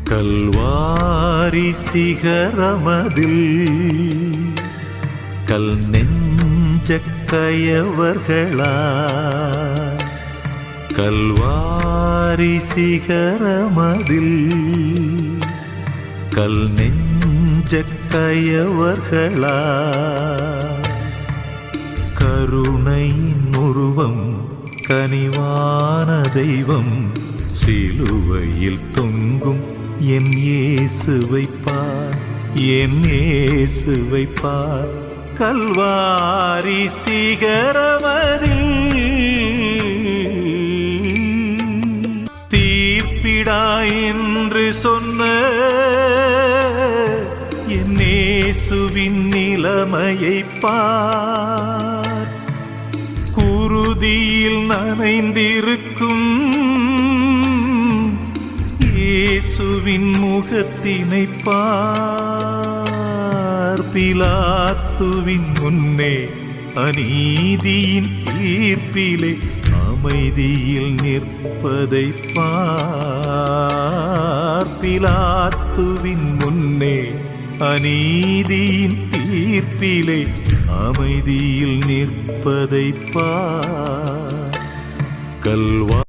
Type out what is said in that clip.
கல்வாரி சிகரமதில் கல் நெஞ்ச கயவர்களா கல்வாரி சிகரமதில் கல் நெஞ்ச கயவர்களா கருணையின் உருவம் கனிவான தெய்வம் சிலுவையில் தொங்கும் என் இயேசுவை பார், என் இயேசுவை பார். கல்வாரி சிகரமதில் தீர்ப்பிடாய் என்று சொன்ன என் இயேசுவின் நிலைமையை பார். குருதியில் நனைந்திருக்கும் இயேசுவின் முகத்தினை பார். பிலாத்துவின் முன்னே அநீதியின் தீர்ப்பிலே அமைதியில் நிற்பதை பார். பிலாத்துவின் முன்னே அநீதியின் தீர்ப்பிலே அமைதியில் நிற்பதை பார். கல்வா